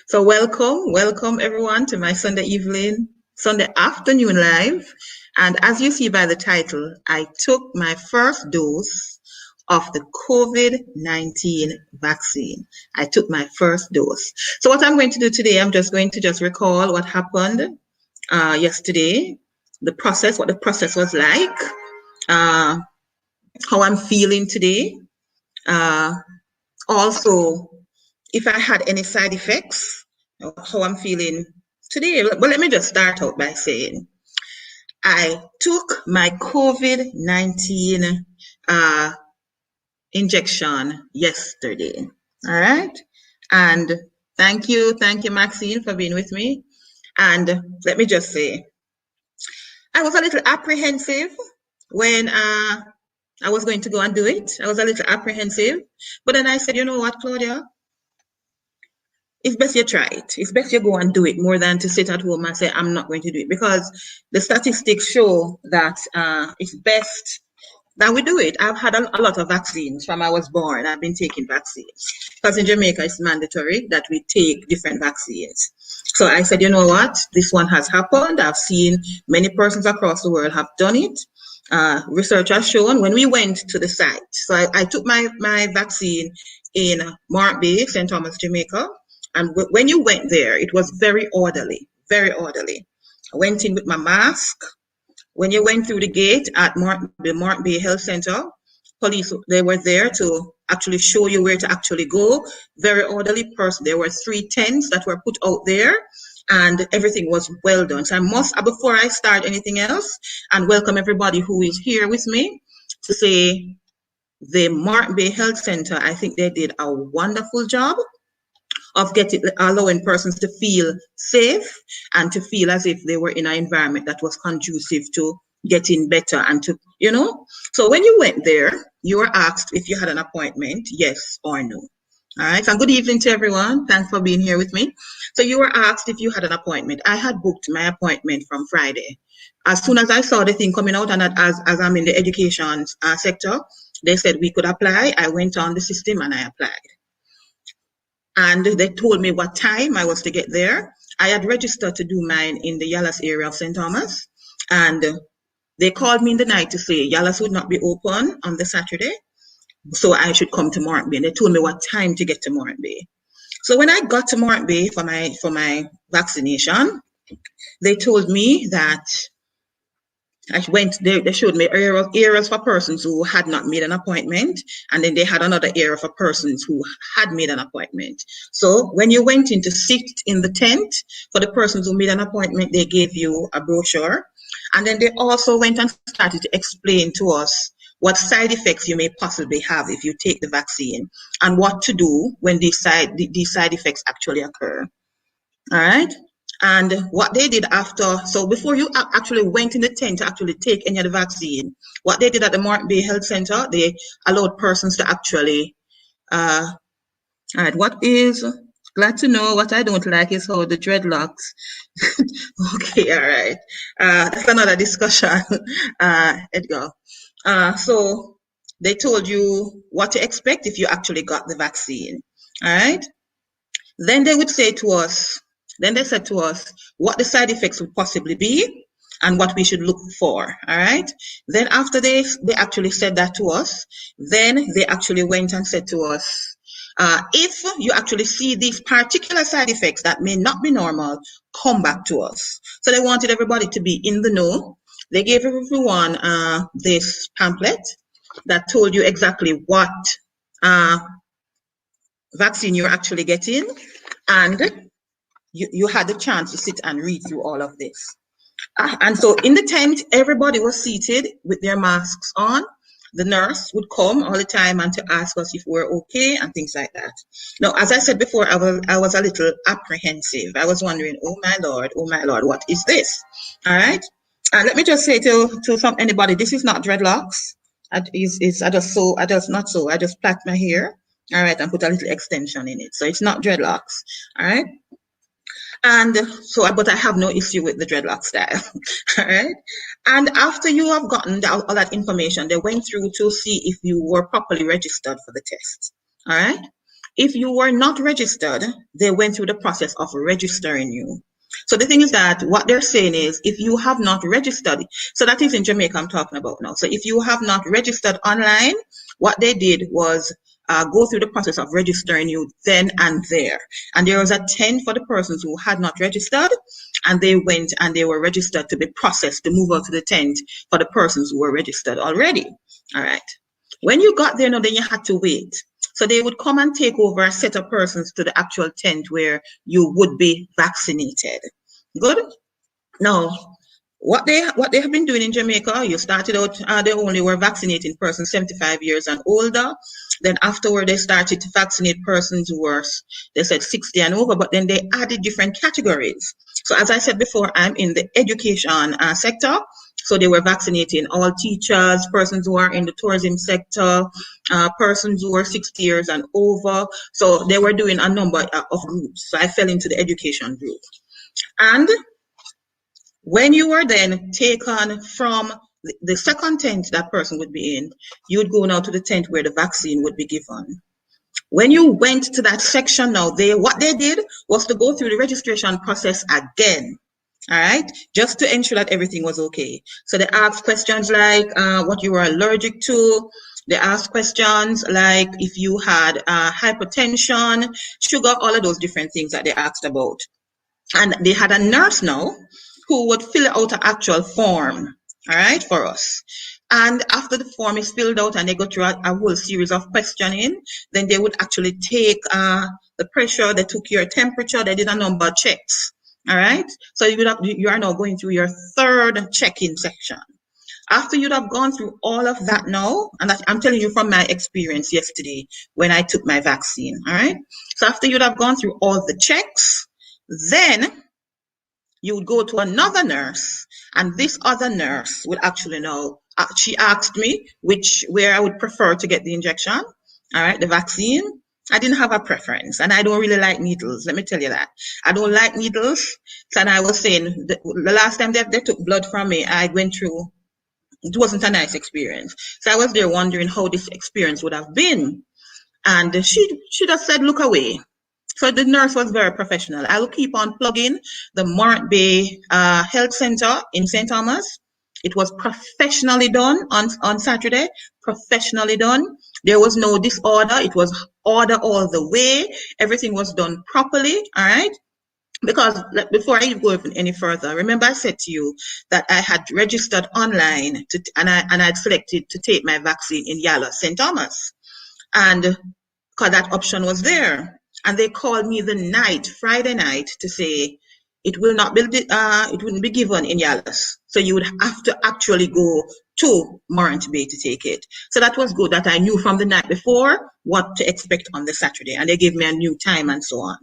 So welcome everyone to my Sunday afternoon live. And as you see by the title, I took my first dose of the COVID-19 vaccine. I took my first dose. So what I'm going to do today, I'm just going to recall what happened yesterday, what the process was like, uh, how I'm feeling today. Also, if I had any side effects, how I'm feeling today. But let me just start out by saying I took my COVID-19 injection yesterday. All right. And thank you, Maxine, for being with me. And let me just say, I was a little apprehensive when I was going to go and do it. I was a little apprehensive. But then I said, you know what, Claudia? It's best you try it. It's best you go and do it more than to sit at home and say, I'm not going to do it. Because the statistics show that it's best that we do it. I've had a lot of vaccines from I was born. I've been taking vaccines. Because in Jamaica, it's mandatory that we take different vaccines. So I said, you know what? This one has happened. I've seen many persons across the world have done it. Research has shown when we went to the site. So I took my vaccine in Mark Bay, St. Thomas, Jamaica. And when you went there, it was very orderly, very orderly. I went in with my mask. When you went through the gate at the Mark Bay Health Center, police, they were there to actually show you where to actually go. Very orderly person. There were 3 tents that were put out there and everything was well done. So I must, before I start anything else, and welcome everybody who is here with me, to say the Mark Bay Health Center, I think they did a wonderful job of allowing persons to feel safe and to feel as if they were in an environment that was conducive to getting better and to, So when you went there, you were asked if you had an appointment, yes or no. All right, and good evening to everyone. Thanks for being here with me. So you were asked if you had an appointment. I had booked my appointment from Friday. As soon as I saw the thing coming out, and as I'm in the education sector, they said we could apply. I went on the system and I applied. And they told me what time I was to get there. I had registered to do mine in the Yallas area of St. Thomas. And they called me in the night to say Yallas would not be open on the Saturday, so I should come to Mark Bay. And they told me what time to get to Mark Bay. So when I got to Mark Bay for my vaccination, they told me that they showed me areas for persons who had not made an appointment, and then they had another area for persons who had made an appointment. So when you went in to sit in the tent, for the persons who made an appointment, they gave you a brochure. And then they also went and started to explain to us what side effects you may possibly have if you take the vaccine, and what to do when these side effects actually occur. All right. And what they did after, so before you actually went in the tent to actually take any of the vaccine, what they did at the Mark Bay Health Center, they allowed persons to actually, all right, glad to know what I don't like is how the dreadlocks, okay, all right, that's another discussion, Edgar. So they told you what to expect if you actually got the vaccine, all right? Then they said to us what the side effects would possibly be and what we should look for, all right? Then after they actually said that to us, then they actually went and said to us, if you actually see these particular side effects that may not be normal, come back to us. So they wanted everybody to be in the know. They gave everyone this pamphlet that told you exactly what vaccine you're actually getting, and you had the chance to sit and read through all of this. And so in the tent, everybody was seated with their masks on. The nurse would come all the time and to ask us if we're okay and things like that. Now, as I said before, I was a little apprehensive. I was wondering, oh my Lord, what is this? All right. And let me just say to anybody, this is not dreadlocks. I just plait my hair, all right, and put a little extension in it. So it's not dreadlocks, all right. And so, but I have no issue with the dreadlock style, all right? And after you have gotten all that information, they went through to see if you were properly registered for the test, all right? If you were not registered, they went through the process of registering you. So the thing is that what they're saying is if you have not registered, so that is in Jamaica I'm talking about now. So if you have not registered online, what they did was go through the process of registering you then and there. And there was a tent for the persons who had not registered, and they went and they were registered to be processed to move out to the tent for the persons who were registered already. All right. When you got there, now then you had to wait. So they would come and take over a set of persons to the actual tent where you would be vaccinated. Good. Now, what they have been doing in Jamaica, you started out, they only were vaccinating persons 75 years and older. Then afterward, they started to vaccinate persons who were, they said 60 and over, but then they added different categories. So as I said before, I'm in the education sector. So they were vaccinating all teachers, persons who are in the tourism sector, persons who are 60 years and over. So they were doing a number of groups. So I fell into the education group. And when you were then taken from the second tent that person would be in, you would go now to the tent where the vaccine would be given. When you went to that section now, what they did was to go through the registration process again. All right, just to ensure that everything was okay. So they asked questions like what you were allergic to. They asked questions like if you had hypertension, sugar, all of those different things that they asked about. And they had a nurse now who would fill out an actual form, all right, for us. And after the form is filled out and they go through a whole series of questioning, then they would actually take the pressure, they took your temperature, they did a number of checks, all right? So you are now going through your third check-in section. After you'd have gone through all of that now, and I'm telling you from my experience yesterday when I took my vaccine, all right? So after you'd have gone through all the checks, then you would go to another nurse, and this other nurse would actually know. She asked me where I would prefer to get the injection, all right, the vaccine. I didn't have a preference, and I don't really like needles. Let me tell you that. I don't like needles. And I was saying the last time they took blood from me, I went through, it wasn't a nice experience. So I was there wondering how this experience would have been. And she just said, look away. So the nurse was very professional. I will keep on plugging the Morant Bay Health Center in St. Thomas. It was professionally done on Saturday, professionally done. There was no disorder. It was order all the way. Everything was done properly, all right? Because before I go any further, remember I said to you that I had registered online and I'd selected to take my vaccine in Yala, St. Thomas. And because that option was there. And they called me Friday night, to say it wouldn't be given in Yalas. So you would have to actually go to Morant Bay to take it. So that was good that I knew from the night before what to expect on the Saturday. And they gave me a new time and so on.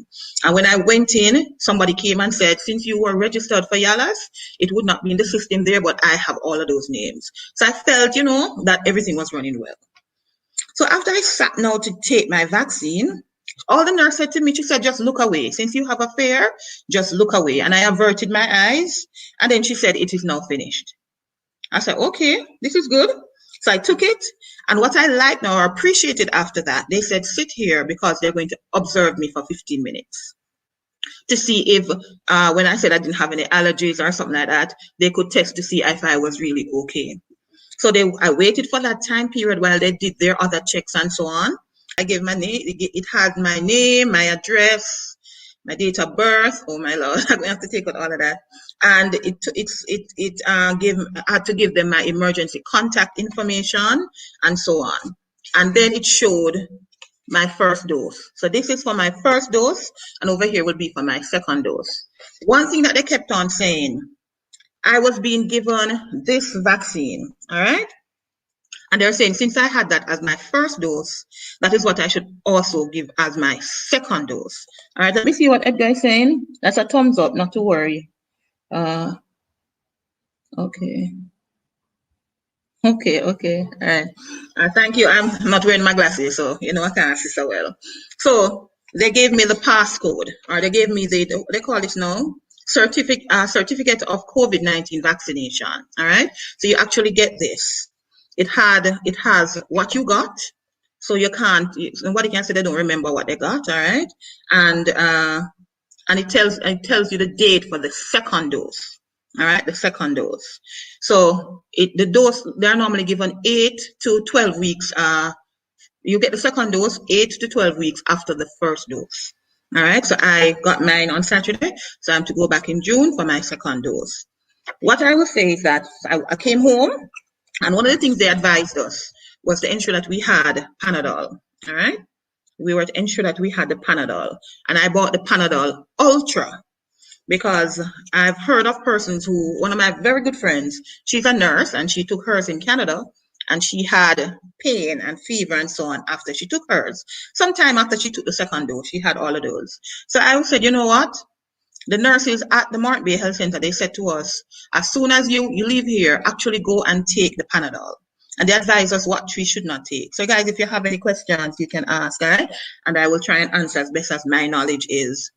And when I went in, somebody came and said, since you were registered for Yalas, it would not be in the system there, but I have all of those names. So I felt, that everything was running well. So after I sat now to take my vaccine, all the nurse said to me, she said, just look away. Since you have a fear, just look away. And I averted my eyes. And then she said, it is now finished. I said, okay, this is good. So I took it. And what I liked now or appreciated after that, they said, sit here because they're going to observe me for 15 minutes to see if, when I said I didn't have any allergies or something like that, they could test to see if I was really okay. So I waited for that time period while they did their other checks and so on. I gave my name. It had my name, my address, my date of birth. Oh my Lord, I'm gonna have to take out all of that. And I had to give them my emergency contact information and so on. And then it showed my first dose. So this is for my first dose, and over here will be for my second dose. One thing that they kept on saying, I was being given this vaccine, all right? And they're saying, since I had that as my first dose, that is what I should also give as my second dose. All right, let me see what Edgar is saying. That's a thumbs up, not to worry. Okay. Okay, all right. Thank you. I'm not wearing my glasses, so I can't see so well. So they gave me the passcode, or they gave me they call it now certificate of COVID-19 vaccination. All right. So you actually get this. It has what you got. So you can't, nobody can say they don't remember what they got, all right? And it tells you the date for the second dose. All right, the second dose. So the dose, they're normally given 8 to 12 weeks. You get the second dose 8 to 12 weeks after the first dose. All right, so I got mine on Saturday, so I'm to go back in June for my second dose. What I will say is that I came home, and one of the things they advised us was to ensure that we had Panadol. All right, we were to ensure that we had the Panadol, and I bought the Panadol Ultra because I've heard of persons who, one of my very good friends, she's a nurse and she took hers in Canada, and she had pain and fever and so on after she took hers. Sometime after she took the second dose, she had all of those. So I said, you know what? The nurses at the Mark Bay Health Center, they said to us, as soon as you leave here, actually go and take the Panadol. And they advise us what we should not take. So guys, if you have any questions, you can ask, all right? And I will try and answer as best as my knowledge is.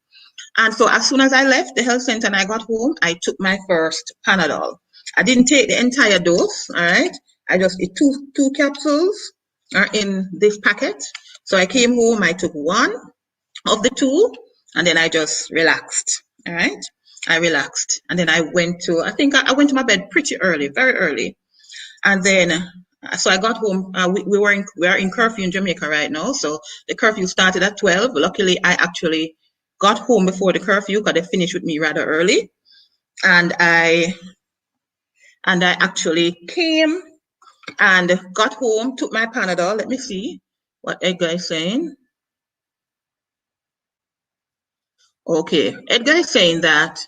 And so as soon as I left the health center and I got home, I took my first Panadol. I didn't take the entire dose, all right? I just did two capsules are in this packet. So I came home, I took one of the two, and then I just relaxed, all right? I relaxed. And then I went to, I think I went to my bed pretty early, very early. And then, so I got home, we are in curfew in Jamaica right now. So the curfew started at 12. Luckily, I actually got home before the curfew because they finished with me rather early. And I actually came and got home, took my Panadol. Let me see what Edgar is saying. Okay, Edgar is saying that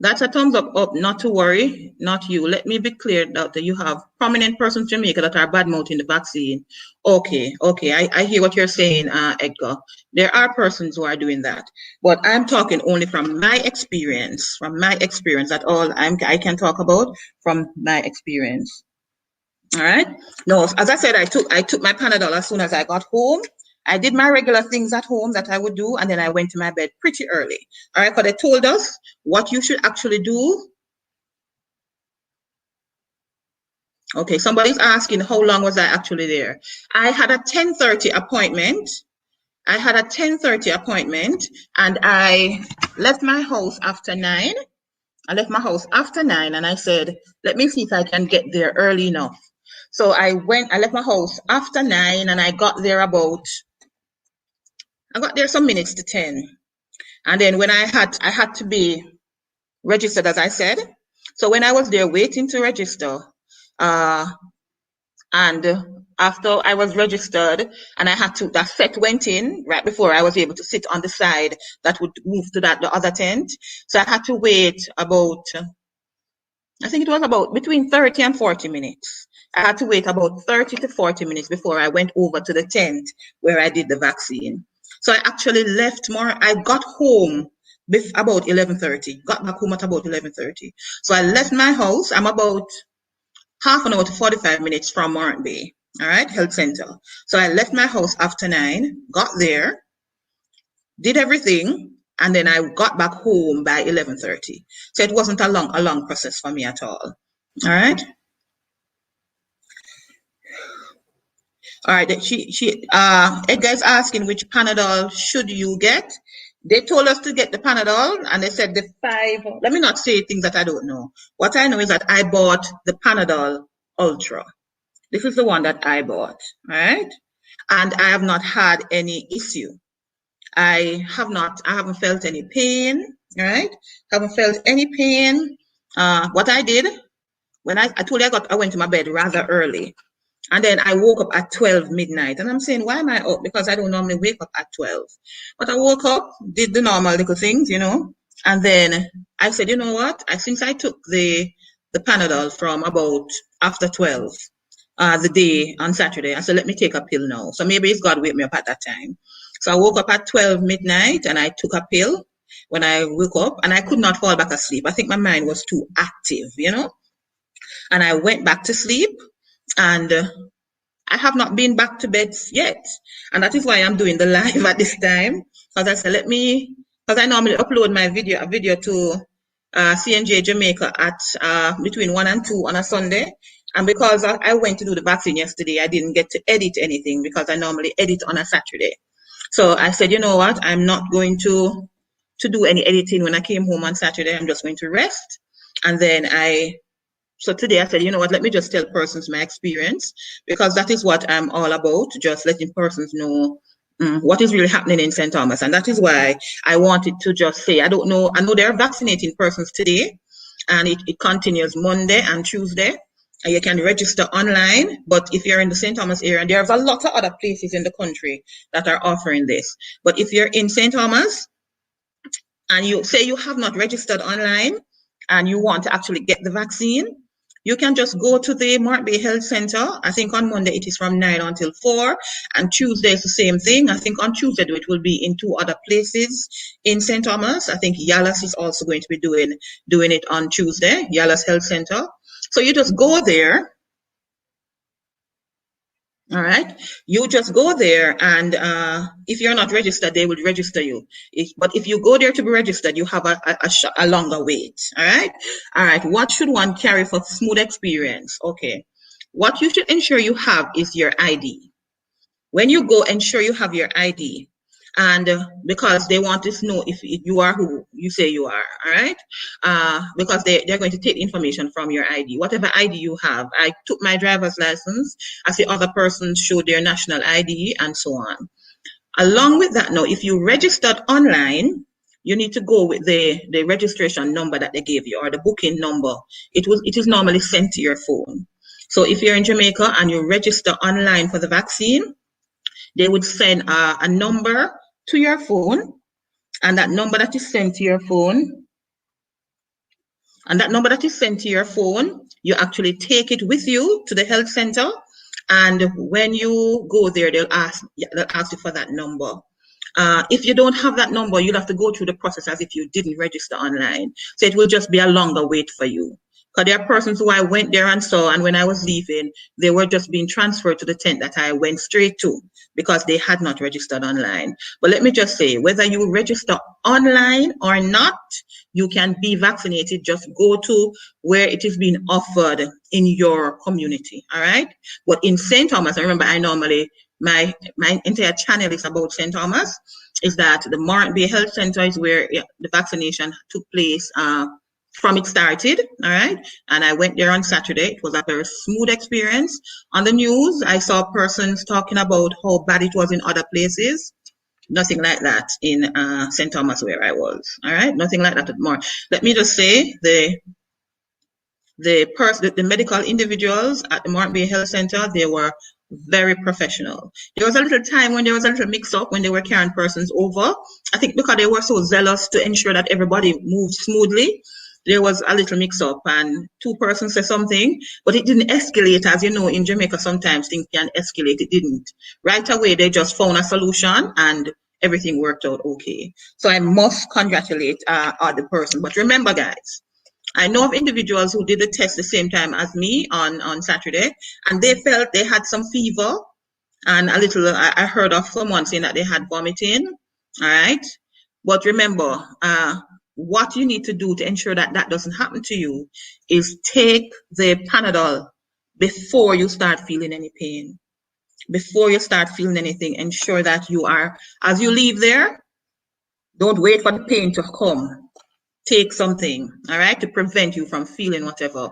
that's a thumbs up, not to worry, not you. Let me be clear that you have prominent persons in Jamaica that are bad-mouthing the vaccine. Okay, I hear what you're saying, Edgar. There are persons who are doing that, but I'm talking only from my experience. That's all I can talk about from my experience. All right. No, as I said, I took my Panadol as soon as I got home. I did my regular things at home that I would do, and then I went to my bed pretty early. All right, because they told us what you should actually do. Okay, somebody's asking how long was I actually there. I had a 10:30 appointment. And I left my house after 9. I left my house after 9, and I said, let me see if I can get there early enough. So I left my house after 9, and I got there some minutes to 10. And then when I had to be registered, as I said. So when I was there waiting to register, and after I was registered and that set went in right before I was able to sit on the side that would move to the other tent. So I had to wait about, I think it was about between 30 and 40 minutes. I had to wait about 30 to 40 minutes before I went over to the tent where I did the vaccine. So I actually I got home about 11:30, got back home at about 11:30. So I left my house. I'm about half an hour to 45 minutes from Mark Bay, all right, health center. So I left my house after 9, got there, did everything, and then I got back home by 11:30. So it wasn't a long process for me at all. All right. All right. Edgar is asking which Panadol should you get. They told us to get the Panadol, and they said the 5. Let me not say things that I don't know. What I know is that I bought the Panadol Ultra. This is the one that I bought, right? And I have not had any issue. I haven't felt any pain, right? Haven't felt any pain. What I did, when I told you I went to my bed rather early. And then I woke up at 12 midnight. And I'm saying, why am I up? Because I don't normally wake up at 12. But I woke up, did the normal little things, And then I said, you know what? Since I took the Panadol from about after 12, the day on Saturday, I said, let me take a pill now. So maybe it's God wake me up at that time. So I woke up at 12 midnight and I took a pill when I woke up, and I could not fall back asleep. I think my mind was too active, And I went back to sleep, and I have not been back to bed yet. And that is why I'm doing the live at this time. Because I said, because I normally upload my video to CNJ Jamaica at between 1 and 2 on a Sunday. And because I went to do the vaccine yesterday, I didn't get to edit anything because I normally edit on a Saturday. So I said, you know what? I'm not going to do any editing when I came home on Saturday. I'm just going to rest. And then so today I said, you know what, let me just tell persons my experience, because that is what I'm all about, just letting persons know what is really happening in St. Thomas. And that is why I wanted to just say, I know they're vaccinating persons today, and it continues Monday and Tuesday. And you can register online, but if you're in the St. Thomas area, there's a lot of other places in the country that are offering this. But if you're in St. Thomas and you say you have not registered online and you want to actually get the vaccine, you can just go to the Mark Bay Health Center. I think on Monday it is from 9 until 4, and Tuesday is the same thing. I think on Tuesday it will be in 2 other places in St. Thomas. I think Yalas is also going to be doing it on Tuesday, Yalas Health Center. So you just go there. All right, you just go there, and if you're not registered, they will register you. But if you go there to be registered, you have a longer wait. All right. What should one carry for smooth experience? Okay, what you should ensure you have is your ID. When you go, ensure you have your ID, and because they want to know if you are who you say you are. All right, because they're going to take information from your ID, whatever ID you have. I took my driver's license. I see other persons show their national ID and so on. Along with that, now, if you registered online, you need to go with the registration number that they gave you, or the booking number. It is normally sent to your phone. So if you're in Jamaica and you register online for the vaccine, they would send a number to your phone, and that number that is sent to your phone, you actually take it with you to the health center, and when you go there, they'll ask you for that number. If you don't have that number, you'll have to go through the process as if you didn't register online. So it will just be a longer wait for you. Because there are persons who I went there and saw, and when I was leaving, they were just being transferred to the tent that I went straight to because they had not registered online. But let me just say, whether you register online or not, you can be vaccinated. Just go to where it is being offered in your community, all right? But in St. Thomas, I remember my entire channel is about St. Thomas, is that the Mark Bay Health Center is where the vaccination took place from it started, all right? And I went there on Saturday. It was a very smooth experience. On the news, I saw persons talking about how bad it was in other places. Nothing like that in St. Thomas where I was, all right? Nothing like that more. Let me just say the medical individuals at the Mark Bay Health Center, they were very professional. There was a little time when there was a little mix-up when they were carrying persons over. I think because they were so zealous to ensure that everybody moved smoothly, there was a little mix-up and 2 persons said something, but it didn't escalate. As you know, in Jamaica, sometimes things can escalate. It didn't. Right away, they just found a solution and everything worked out okay. So I must congratulate the person. But remember, guys, I know of individuals who did the test the same time as me on Saturday, and they felt they had some fever and a little, I heard of someone saying that they had vomiting, all right? But remember, what you need to do to ensure that that doesn't happen to you is take the Panadol before you start feeling any pain. Before you start feeling anything, ensure that you are, as you leave there, don't wait for the pain to come. Take something, all right, to prevent you from feeling whatever.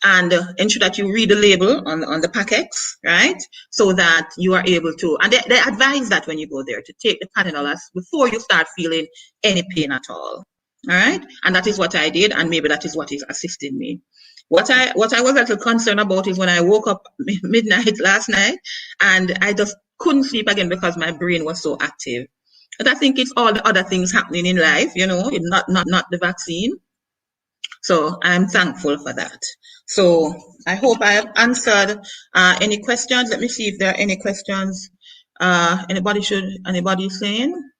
And ensure that you read the label on the packets, right? So that you are able to, and they advise that when you go there to take the Panadol before you start feeling any pain at all. All right, and that is what I did, and maybe that is what is assisting me. What I was a little concerned about is when I woke up midnight last night, and I just couldn't sleep again because my brain was so active. But I think it's all the other things happening in life, you know, not the vaccine. So I'm thankful for that. So I hope I have answered any questions. Let me see if there are any questions. Anybody saying?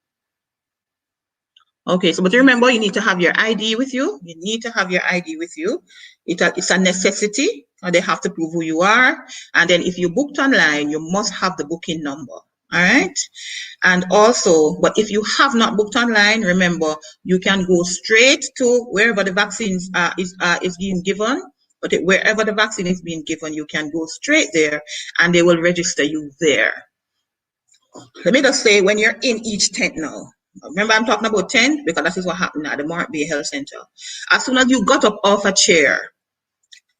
Okay, so but remember, you need to have your ID with you. You need to have your ID with you. It's a necessity, or they have to prove who you are. And then if you booked online, you must have the booking number. All right. And also, but if you have not booked online, remember, you can go straight to wherever the vaccines is being given. but wherever the vaccine is being given, you can go straight there and they will register you there. Let me just say, when you're in each tent now, remember I'm talking about tent because that is what happened at the Mark Bay Health Center. As soon as you got up off a chair,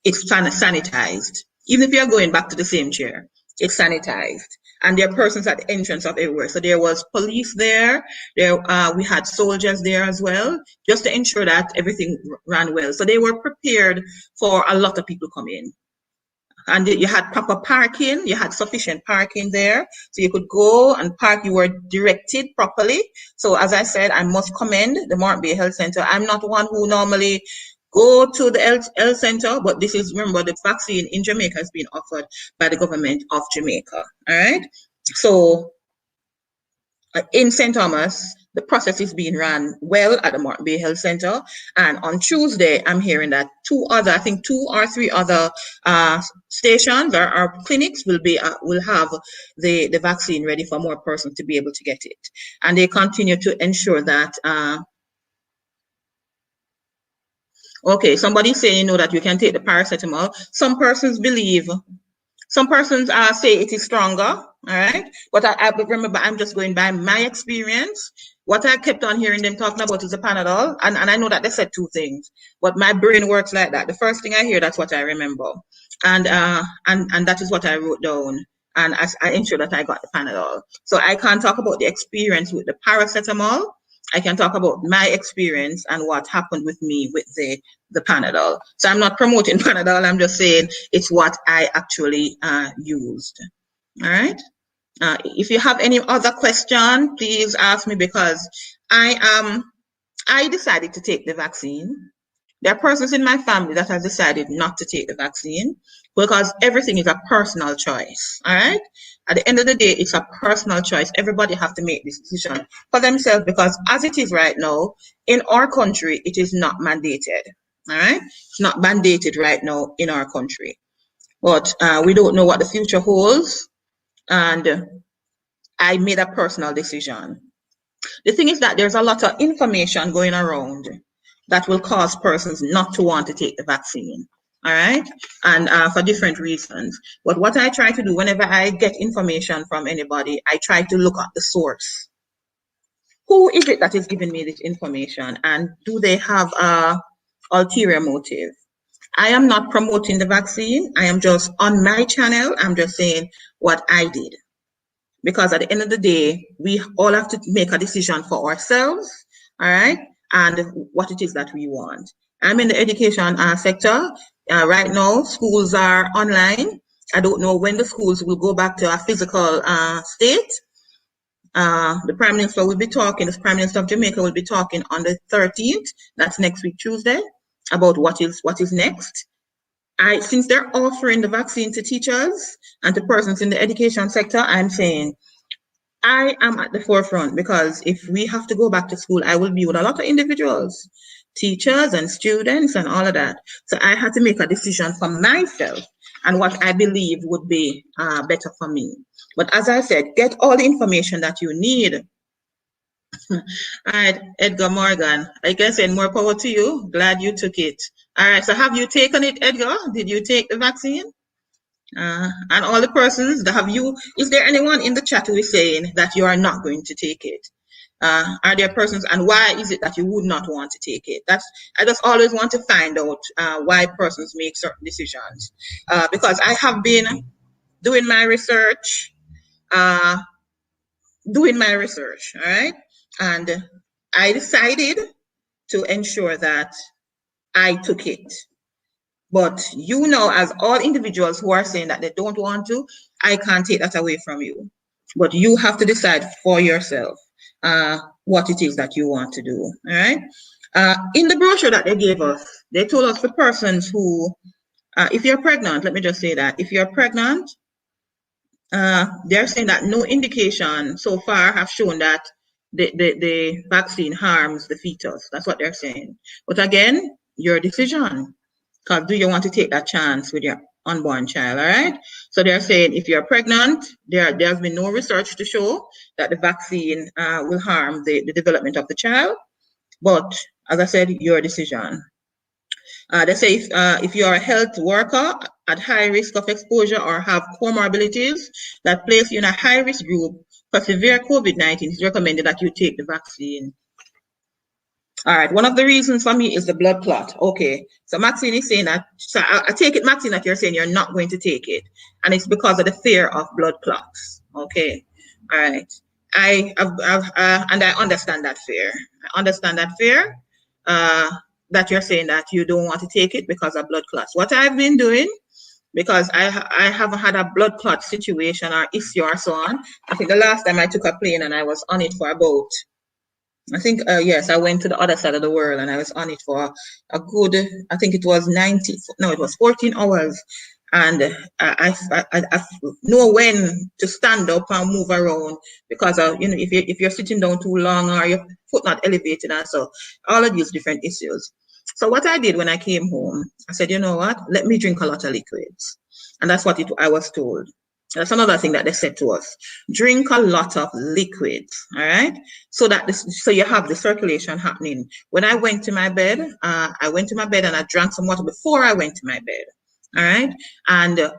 it's sanitized. Even if you're going back to the same chair, it's sanitized. And there are persons at the entrance of everywhere. So there was police there. We had soldiers there as well, just to ensure that everything ran well. So they were prepared for a lot of people coming in. And you had proper parking, you had sufficient parking there, so you could go and park, you were directed properly. So as I said, I must commend the Mark Bay Health Center. I'm not one who normally go to the health center, but this is, remember, the vaccine in Jamaica has been offered by the government of Jamaica, all right? So in St. Thomas, the process is being run well at the Mark Bay Health Center. And on Tuesday, I'm hearing that two or three other stations or clinics will have the vaccine ready for more persons to be able to get it. And they continue to ensure that. Okay, somebody's saying, that you can take the paracetamol. Some persons believe. Some persons say it is stronger, all right? But I remember, I'm just going by my experience. What I kept on hearing them talking about is the Panadol, and I know that they said two things, but my brain works like that. The first thing I hear, that's what I remember, and that is what I wrote down, and I ensure that I got the Panadol. So I can't talk about the experience with the paracetamol. I can talk about my experience and what happened with me with the Panadol. So I'm not promoting Panadol. I'm just saying it's what I actually used. All right. If you have any other question, please ask me, because I decided to take the vaccine. There are persons in my family that have decided not to take the vaccine because everything is a personal choice, all right? At the end of the day, it's a personal choice. Everybody have to make this decision for themselves, because as it is right now, in our country, it is not mandated, all right? It's not mandated right now in our country. But we don't know what the future holds, and I made a personal decision. The thing is that there's a lot of information going around that will cause persons not to want to take the vaccine, all right? And for different reasons. But what I try to do whenever I get information from anybody, I try to look at the source. Who is it that is giving me this information, and do they have a ulterior motive? I am not promoting the vaccine. I am just on my channel. I'm just saying what I did. Because at the end of the day, we all have to make a decision for ourselves, all right, and what it is that we want. I'm in the education sector. Right now, schools are online. I don't know when the schools will go back to a physical state. The Prime Minister will be talking, the Prime Minister of Jamaica will be talking on the 13th, that's next week, Tuesday, about what is next. Since they're offering the vaccine to teachers and to persons in the education sector, I'm saying I am at the forefront, because if we have to go back to school, I will be with a lot of individuals, teachers and students and all of that. So I had to make a decision for myself and what I believe would be better for me. But as I said, get all the information that you need. All right, Edgar Morgan, like I said, more power to you. Glad you took it. All right, so have you taken it, Edgar? Did you take the vaccine? And all the persons that is there anyone in the chat who is saying that you are not going to take it? Are there persons, and why is it that you would not want to take it? I just always want to find out why persons make certain decisions. Because I have been doing my research, all right? And I decided to ensure that I took it. But as all individuals who are saying that they don't want to, I can't take that away from you. But you have to decide for yourself what it is that you want to do, all right? In the brochure that they gave us, they told us for persons who, if you're pregnant, let me just say that, if you're pregnant, they're saying that no indication so far have shown that the vaccine harms the fetus. That's what they're saying. But again, your decision. Because do you want to take that chance with your unborn child, all right? So they're saying if you're pregnant, there's been no research to show that the vaccine will harm the development of the child. But as I said, your decision. They say if you are a health worker at high risk of exposure or have comorbidities that place you in a high risk group for severe COVID-19, it's recommended that you take the vaccine. All right, one of the reasons for me is the blood clot. Okay, so Maxine is saying that, so I take it, Maxine, that you're saying you're not going to take it, and it's because of the fear of blood clots. Okay, all right. And I understand that fear. I understand that fear, that you're saying that you don't want to take it because of blood clots. What I've been doing, because I haven't had a blood clot situation or issue or so on. I think the last time I took a plane and I was on it for about, I think, yes, I went to the other side of the world and I was on it for a good, I think it was 90, no, it was 14 hours. And I know when to stand up and move around because of, if you're sitting down too long or your foot not elevated and so, all of these different issues. So what I did when I came home, I said, you know what, let me drink a lot of liquids. And that's what I was told. That's another thing that they said to us. Drink a lot of liquids, all right? So you have the circulation happening. When I went to my bed, I went to my bed and I drank some water before I went to my bed, all right? And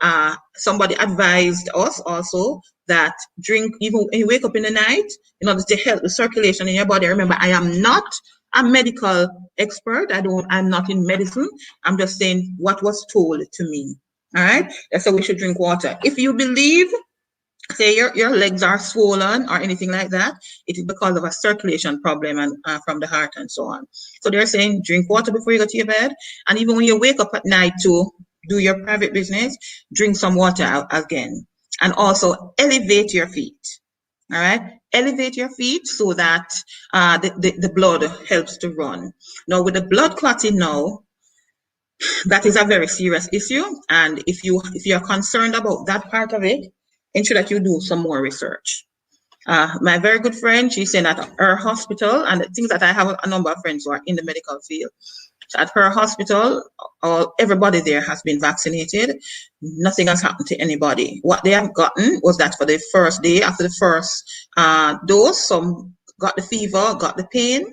somebody advised us also that drink, even when you wake up in the night, in order to help the circulation in your body. Remember, I am not a medical expert. I'm not in medicine. I'm just saying what was told to me. All right, so we should drink water. If you believe, say your legs are swollen or anything like that, it is because of a circulation problem and from the heart and so on. So they're saying drink water before you go to your bed, and even when you wake up at night to do your private business, drink some water again, and also elevate your feet. All right, elevate your feet so that the blood helps to run. Now with the blood clotting now, that is a very serious issue, and if you're concerned about that part of it, ensure that you do some more research. My very good friend, she's saying at her hospital, and the things that I have a number of friends who are in the medical field. So at her hospital, everybody there has been vaccinated. Nothing has happened to anybody. What they have gotten was that for the first day after the first dose, some got the fever, got the pain,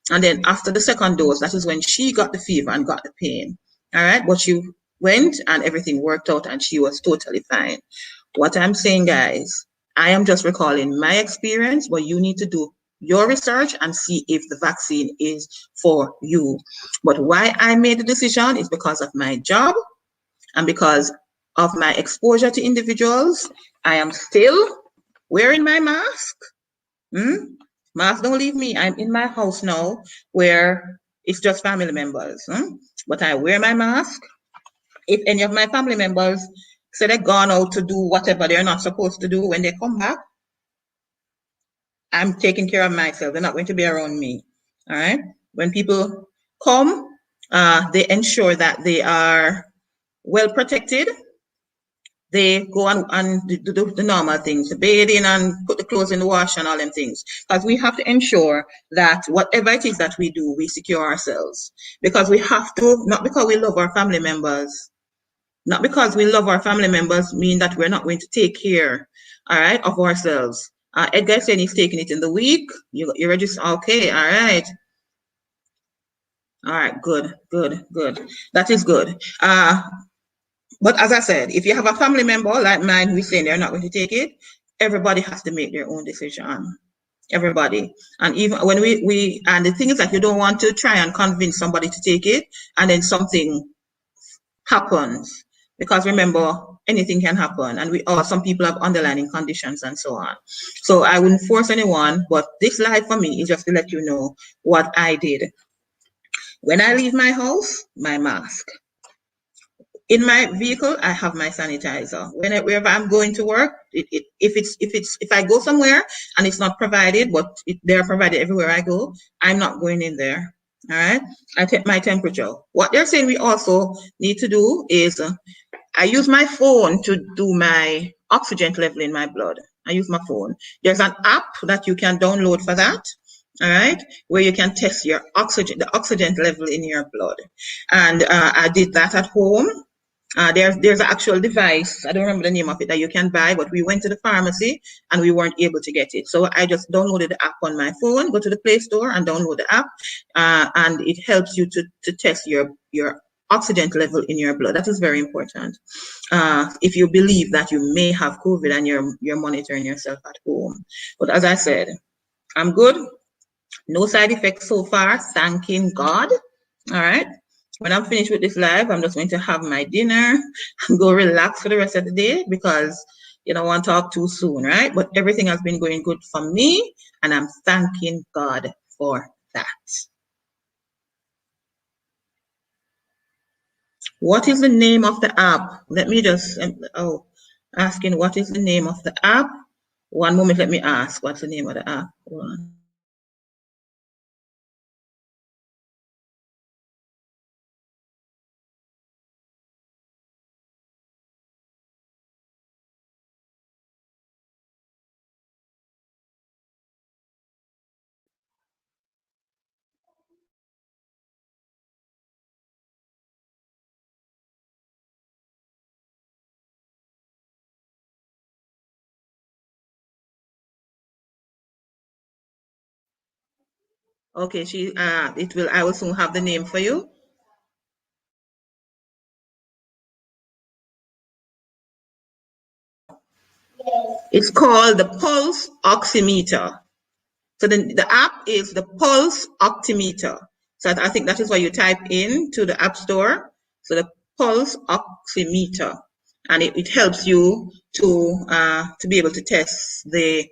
and then after the second dose, that is when she got the fever and got the pain. All right, but she went and everything worked out and she was totally fine. What I'm saying, guys, I am just recalling my experience, but you need to do your research and see if the vaccine is for you. But why I made the decision is because of my job and because of my exposure to individuals. I am still wearing my mask. Mask don't leave me. I'm in my house now where it's just family members. But I wear my mask. If any of my family members say they're gone out to do whatever they're not supposed to do, when they come back, I'm taking care of myself. They're not going to be around me. All right. When people come, they ensure that they are well protected. They go and do the normal things, the bathing and put the clothes in the wash and all them things. Because we have to ensure that whatever it is that we do, we secure ourselves. Because we have to, not because we love our family members, not because we love our family members mean that we're not going to take care, all right, of ourselves. Edgar saying he's taking it in the week. You register, okay, all right. All right, good. That is good. But as I said, if you have a family member like mine who is saying they're not going to take it, everybody has to make their own decision. Everybody. And even when and the thing is that you don't want to try and convince somebody to take it and then something happens. Because remember, anything can happen. And some people have underlying conditions and so on. So I wouldn't force anyone, but this life for me is just to let you know what I did. When I leave my house, my mask. In my vehicle, I have my sanitizer. Wherever I'm going to work, if I go somewhere and it's not provided, but they're provided everywhere I go, I'm not going in there. All right. I take my temperature. What they're saying we also need to do is I use my phone to do my oxygen level in my blood. I use my phone. There's an app that you can download for that. All right, where you can test the oxygen level in your blood. And I did that at home. There's an actual device, I don't remember the name of it, that you can buy, but we went to the pharmacy and we weren't able to get it. So I just downloaded the app on my phone, go to the Play Store and download the app, and it helps you to test your oxygen level in your blood. That is very important. If you believe that you may have COVID and you're monitoring yourself at home. But as I said, I'm good. No side effects so far, thanking God. All right. When I'm finished with this live, I'm just going to have my dinner and go relax for the rest of the day because you don't want to talk too soon, right? But everything has been going good for me, and I'm thanking God for that. What is the name of the app? Let me just, asking what is the name of the app? One moment, let me ask. What's the name of the app? One. Okay, I will soon have the name for you. It's called the Pulse Oximeter. So the app is the Pulse Oximeter. So I think that is what you type in to the App Store. So the Pulse Oximeter, and it helps you to be able to test the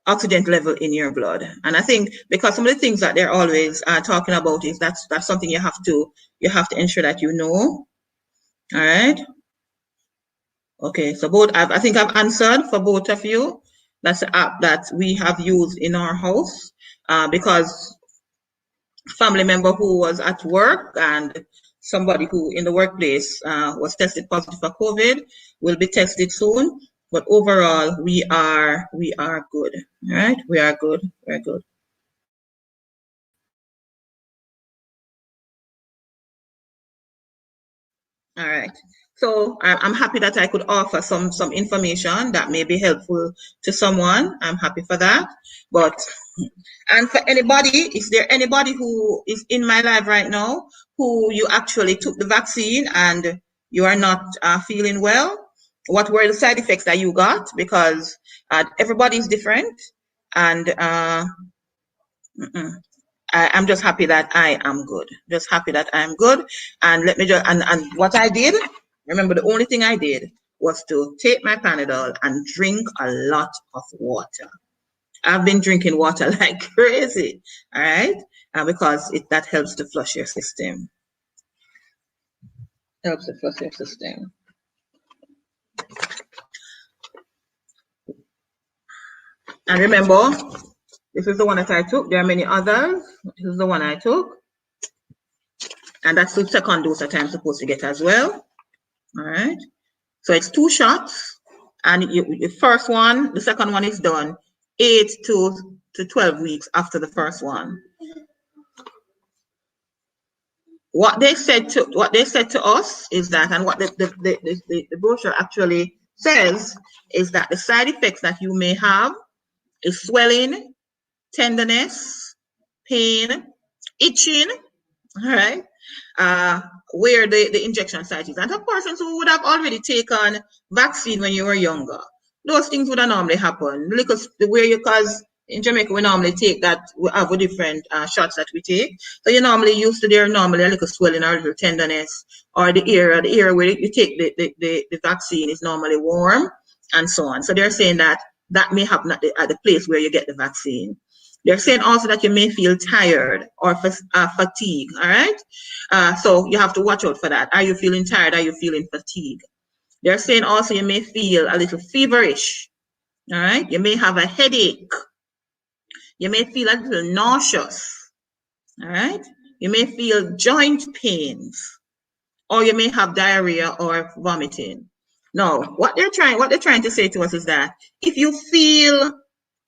oxygen level in your blood. And I think because some of the things that they're always talking about is that's something you have to ensure that you know. All right. Okay, so I think I've answered for both of you. That's the app that we have used in our house because family member who was at work and somebody who in the workplace was tested positive for COVID will be tested soon. But overall, we are good. All right, we are good. We're good. All right. So I'm happy that I could offer some information that may be helpful to someone. I'm happy for that. But and for anybody, is there anybody who is in my live right now who you actually took the vaccine and you are not feeling well? What were the side effects that you got? Because everybody is different, and I'm just happy that I am good. Just happy that I'm good. And let me just and what I did, remember the only thing I did was to take my Panadol and drink a lot of water. I've been drinking water like crazy, all right? Because that helps to flush your system. Helps to flush your system. And remember, this is the one that I took. There are many others. This is the one I took. And that's the second dose that I'm supposed to get as well. All right. So it's 2 shots. And the first one, the second one is done 8 to 12 weeks after the first one. What they said to us is that, and what the brochure actually says is that the side effects that you may have is swelling, tenderness, pain, itching, all right, where the injection site is. And for persons who would have already taken vaccine when you were younger, those things would have normally happen. Because because in Jamaica we normally take that, we have a different shots that we take. So you're normally used to there normally a little swelling or a little tenderness, or the area where you take the vaccine is normally warm and so on. So they're saying that may happen at the place where you get the vaccine. They're saying also that you may feel tired or fatigue, all right? So you have to watch out for that. Are you feeling tired? Are you feeling fatigued? They're saying also you may feel a little feverish, all right? You may have a headache. You may feel a little nauseous, all right? You may feel joint pains, or you may have diarrhea or vomiting. Now, what they're trying to say to us is that if you feel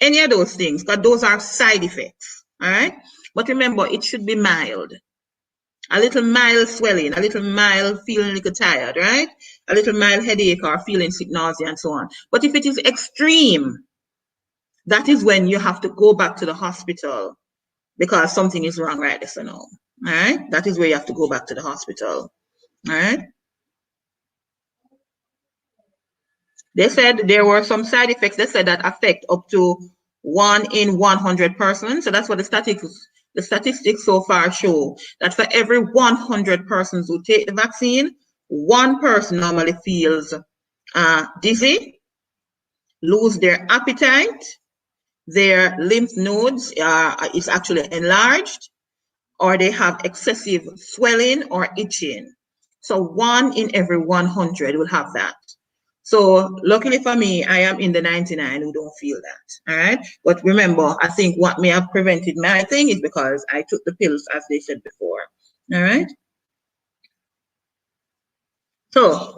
any of those things, because those are side effects, all right? But remember, it should be mild. A little mild swelling, a little mild feeling a little tired, right? A little mild headache or feeling sick, nausea, and so on. But if it is extreme, that is when you have to go back to the hospital because something is wrong right this and now. All right, that is where you have to go back to the hospital. All right. They said there were some side effects. They said that affect up to 1 in 100 persons. So that's what the statistics so far show, that for every 100 persons who take the vaccine, one person normally feels dizzy, lose their appetite, their lymph nodes is actually enlarged, or they have excessive swelling or itching. So 1 in every 100 will have that. So luckily for me, I am in the 99 who don't feel that. All right. But remember, I think what may have prevented my thing is because I took the pills, as they said before. All right. So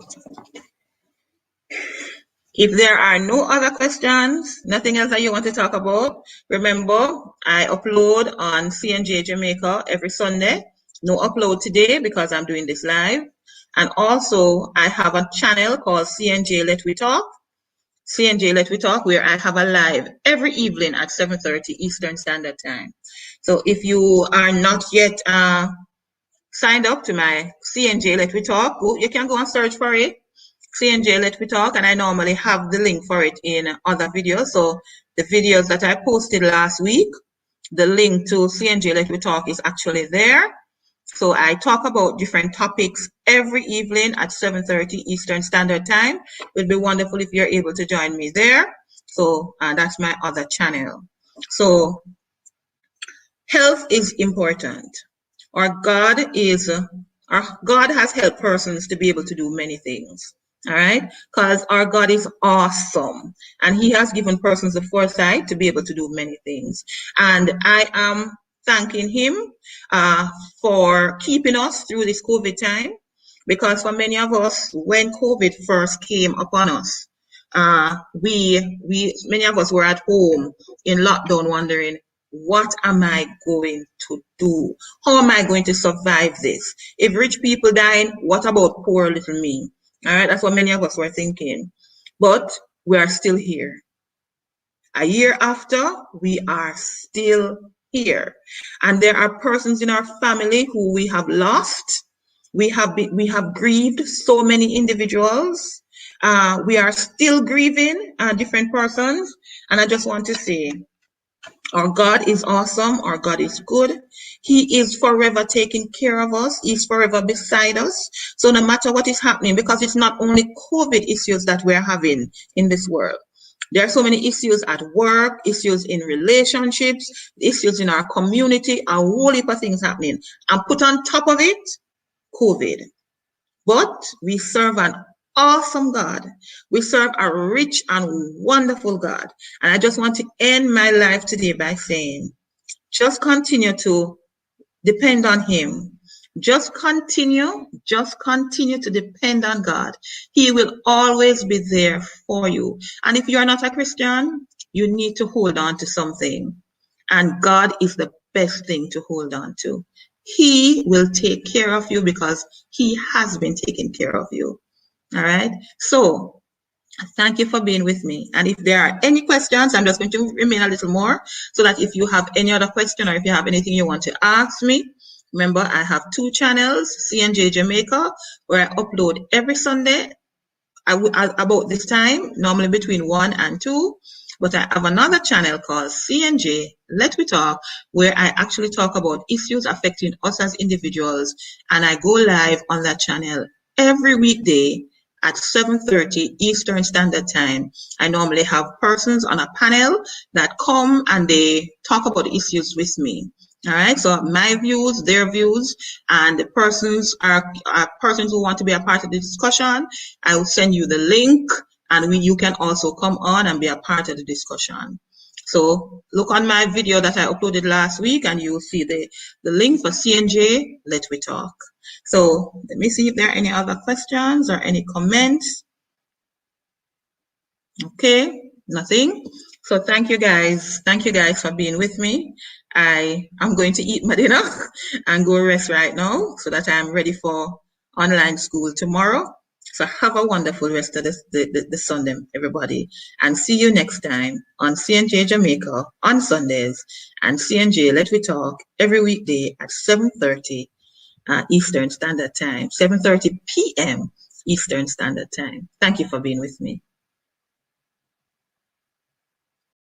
if there are no other questions, nothing else that you want to talk about, remember, I upload on CNJ Jamaica every Sunday. No upload today because I'm doing this live. And also, I have a channel called CNJ Let We Talk. CNJ Let We Talk, where I have a live every evening at 7:30 Eastern Standard Time. So if you are not yet signed up to my CNJ Let We Talk, you can go and search for it. CNJ Let Me Talk, and I normally have the link for it in other videos. So the videos that I posted last week, the link to CNJ Let Me Talk is actually there. So I talk about different topics every evening at 7:30 Eastern Standard Time. It would be wonderful if you're able to join me there. So that's my other channel. So health is important. Our God has helped persons to be able to do many things. All right, because our God is awesome, and He has given persons the foresight to be able to do many things. And I am thanking Him for keeping us through this COVID time, because for many of us, when COVID first came upon us, many of us were at home in lockdown, wondering, what am I going to do? How am I going to survive this? If rich people dying, what about poor little me? All right, that's what many of us were thinking. But we are still here. A year after, we are still here. And there are persons in our family who we have lost. We have grieved so many individuals. We are still grieving different persons. And I just want to say, our God is awesome. Our God is good. He is forever taking care of us. He's forever beside us. So no matter what is happening, because it's not only COVID issues that we're having in this world. There are so many issues at work, issues in relationships, issues in our community, a whole heap of things happening. And put on top of it, COVID. But we serve an awesome God. We serve a rich and wonderful God. And I just want to end my life today by saying, just continue to depend on Him. Just continue to depend on God. He will always be there for you. And if you are not a Christian, you need to hold on to something. And God is the best thing to hold on to. He will take care of you because He has been taking care of you. All right. So thank you for being with me. And if there are any questions, I'm just going to remain a little more so that if you have any other question or if you have anything you want to ask me, remember I have 2 channels, CNJ Jamaica, where I upload every Sunday about this time, normally between 1 and 2. But I have another channel called CNJ Let We Talk, where I actually talk about issues affecting us as individuals. And I go live on that channel every weekday at 7:30 Eastern Standard Time. I normally have persons on a panel that come and they talk about issues with me. All right, so my views, their views, and the persons are persons who want to be a part of the discussion. I will send you the link, and you can also come on and be a part of the discussion. So look on my video that I uploaded last week, and you will see the link for CNJ Let We Talk. So let me see if there are any other questions or any comments. Okay, nothing. So thank you guys. Thank you guys for being with me. I am going to eat my dinner and go rest right now so that I'm ready for online school tomorrow. So have a wonderful rest of the Sunday, everybody. And see you next time on CNJ Jamaica on Sundays and CNJ Let We Talk every weekday at 7:30 Eastern Standard Time, 7:30 p.m. Eastern Standard Time. Thank you for being with me.